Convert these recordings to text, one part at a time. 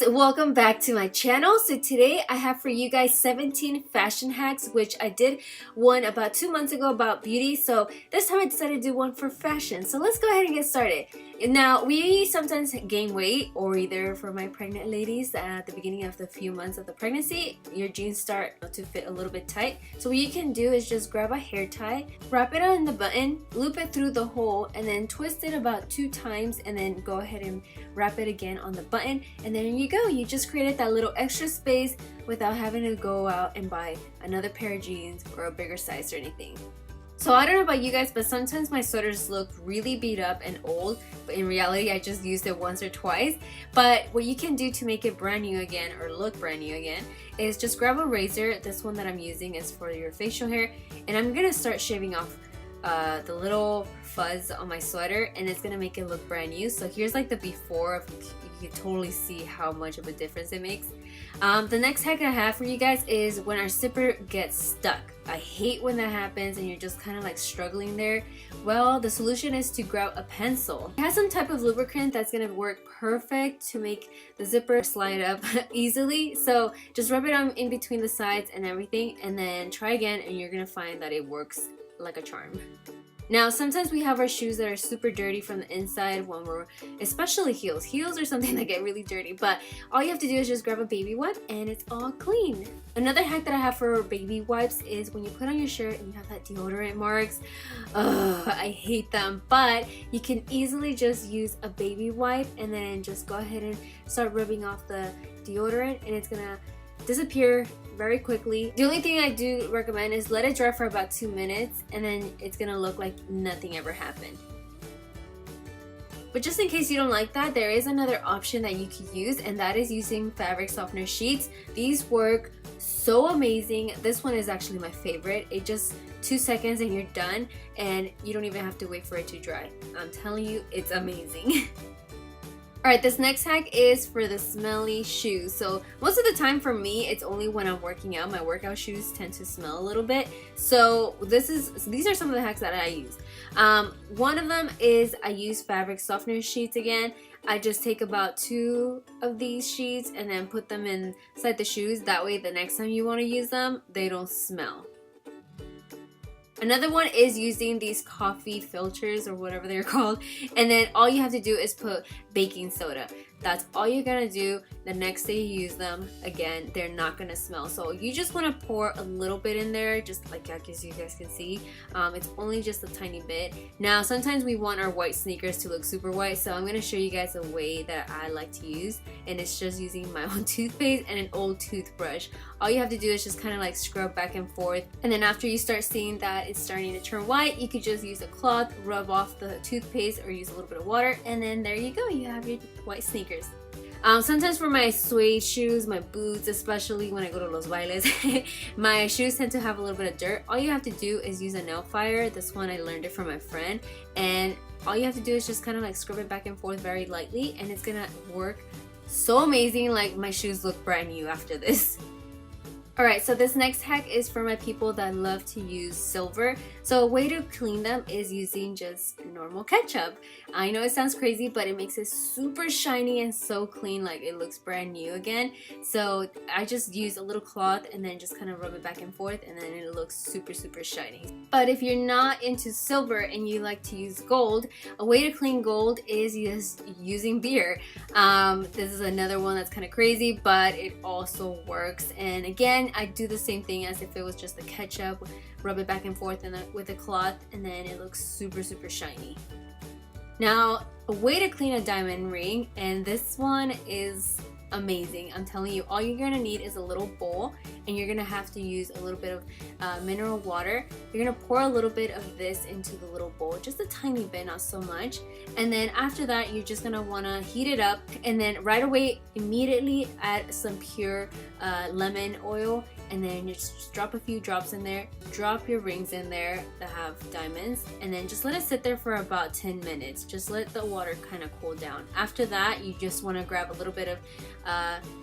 welcome back to my channel. So today I have for you guys 17 fashion hacks, which I did one about 2 months ago about beauty. So this time I decided to do one for fashion. So let's go ahead and get started. Now we sometimes gain weight, or either for my pregnant ladies at the beginning of the few months of the pregnancy, your jeans start to fit a little bit tight. So what you can do is just grab a hair tie, wrap it on the button, loop it through the hole, and then twist it about 2 times, and then go ahead and wrap it again on the button, and there you go. You just created that little extra space without having to go out and buy another pair of jeans or a bigger size or anything. So I don't know about you guys, but sometimes my sweaters look really beat up and old, but in reality I just used it once or twice. But what you can do to make it brand new again, or look brand new again, is just grab a razor. This one that I'm using is for your facial hair, and I'm gonna start shaving off the little fuzz on my sweater, and it's gonna make it look brand new. So here's like the before. You can totally see how much of a difference it makes. The next hack I have for you guys is when our zipper gets stuck. I hate when that happens and you're just kind of like struggling there. Well, the solution is to grab a pencil. It has some type of lubricant that's gonna work perfect to make the zipper slide up easily. So just rub it on in between the sides and everything, and then try again, and you're gonna find that it works like a charm. Now, sometimes we have our shoes that are super dirty from the inside when we're, especially heels. Heels are something that get really dirty, but all you have to do is just grab a baby wipe and it's all clean. Another hack that I have for baby wipes is when you put on your shirt and you have that deodorant marks. I hate them, but you can easily just use a baby wipe and then just go ahead and start rubbing off the deodorant, and it's gonna disappear very quickly. The only thing I do recommend is let it dry for about 2 minutes, and then it's gonna look like nothing ever happened. But just in case you don't like that, there is another option that you could use, and that is using fabric softener sheets. These work so amazing. This one is actually my favorite. It just 2 seconds and you're done, and you don't even have to wait for it to dry. I'm telling you, it's amazing. Alright, this next hack is for the smelly shoes. So most of the time for me, it's only when I'm working out. My workout shoes tend to smell a little bit. So these are some of the hacks that I use. One of them is I use fabric softener sheets again. I just take about 2 of these sheets and then put them inside the shoes. That way the next time you want to use them, they don't smell. Another one is using these coffee filters or whatever they're called, and then all you have to do is put baking soda. That's all you're gonna do. The next day you use them, again, they're not gonna smell. So you just wanna pour a little bit in there, just like as you guys can see. It's only just a tiny bit. Now, sometimes we want our white sneakers to look super white, so I'm gonna show you guys a way that I like to use, and it's just using my own toothpaste and an old toothbrush. All you have to do is just kind of like scrub back and forth, and then after you start seeing that it's starting to turn white, you could just use a cloth, rub off the toothpaste, or use a little bit of water, and then there you go, you have your white sneakers. Sometimes for my suede shoes, my boots, especially when I go to los bailes, my shoes tend to have a little bit of dirt. All you have to do is use a nail file. This one I learned it from my friend, and all you have to do is just kind of like scrub it back and forth very lightly, and it's gonna work so amazing. Like, my shoes look brand new after this. Alright, so this next hack is for my people that love to use silver. So a way to clean them is using just normal ketchup. I know it sounds crazy, but it makes it super shiny and so clean, like it looks brand new again. So I just use a little cloth and then just kind of rub it back and forth, and then it looks super shiny. But if you're not into silver and you like to use gold, a way to clean gold is just using beer. This is another one that's kind of crazy, but it also works. And again, I do the same thing as if it was just the ketchup, rub it back and forth with a cloth, and then it looks super shiny. Now, a way to clean a diamond ring, and this one is amazing. I'm telling you, all you're gonna need is a little bowl, and you're gonna have to use a little bit of mineral water. You're gonna pour a little bit of this into the little bowl, just a tiny bit, not so much. And then after that, you're just gonna wanna heat it up, and then right away, immediately add some pure lemon oil, and then you just drop a few drops in there. Drop your rings in there that have diamonds, and then just let it sit there for about 10 minutes. Just let the water kind of cool down. After that, you just want to grab a little bit of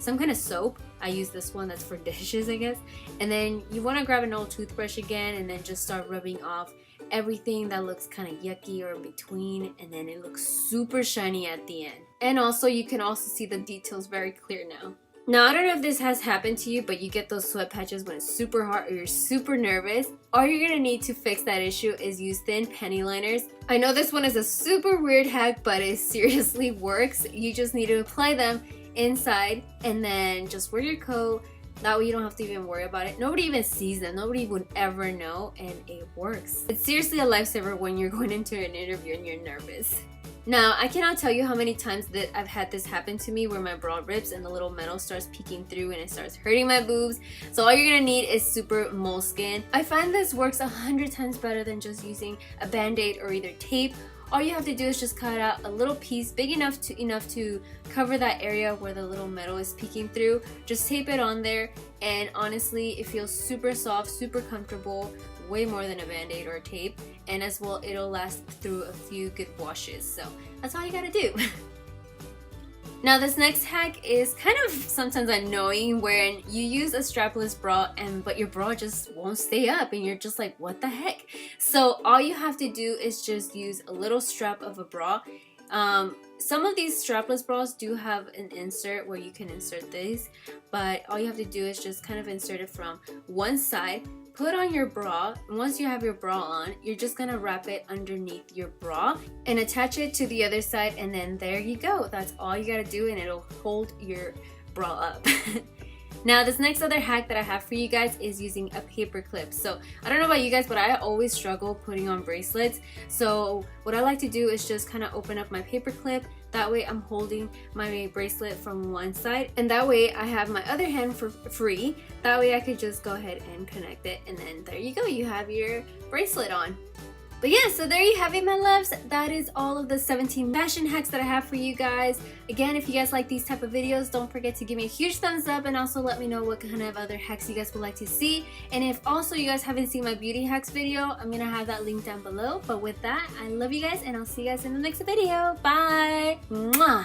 some kind of soap. I use this one that's for dishes, I guess. And then you want to grab an old toothbrush again, and then just start rubbing off everything that looks kind of yucky or in between, and then it looks super shiny at the end. And also you can also see the details very clear now. Now, I don't know if this has happened to you, but you get those sweat patches when it's super hot or you're super nervous. All you're gonna need to fix that issue is use thin penny liners. I know this one is a super weird hack, but it seriously works. You just need to apply them inside and then just wear your coat. That way you don't have to even worry about it. Nobody even sees them. Nobody would ever know, and it works. It's seriously a lifesaver when you're going into an interview and you're nervous. Now, I cannot tell you how many times that I've had this happen to me where my bra rips and the little metal starts peeking through and it starts hurting my boobs. So all you're gonna need is super moleskin. I find this works 100 times better than just using a band-aid or either tape. All you have to do is just cut out a little piece big enough to cover that area where the little metal is peeking through. Just tape it on there, and honestly, it feels super soft, super comfortable, way more than a band-aid or a tape, and as well it'll last through a few good washes. So that's all you gotta do. Now, this next hack is kind of sometimes annoying when you use a strapless bra but your bra just won't stay up and you're just like, what the heck? So all you have to do is just use a little strap of a bra. Some of these strapless bras do have an insert where you can insert these, but all you have to do is just kind of insert it from one side, put on your bra, and once you have your bra on, you're just gonna wrap it underneath your bra and attach it to the other side, and then there you go. That's all you gotta do, and it'll hold your bra up. Now, this next other hack that I have for you guys is using a paper clip. So I don't know about you guys, but I always struggle putting on bracelets. So what I like to do is just kind of open up my paper clip. That way I'm holding my bracelet from one side, and that way I have my other hand for free. That way I could just go ahead and connect it, and then there you go, you have your bracelet on. But yeah, so there you have it, my loves. That is all of the 17 fashion hacks that I have for you guys. Again, if you guys like these type of videos, don't forget to give me a huge thumbs up, and also let me know what kind of other hacks you guys would like to see. And if also you guys haven't seen my beauty hacks video, I'm gonna have that link down below. But with that, I love you guys, and I'll see you guys in the next video. Bye! Mwah!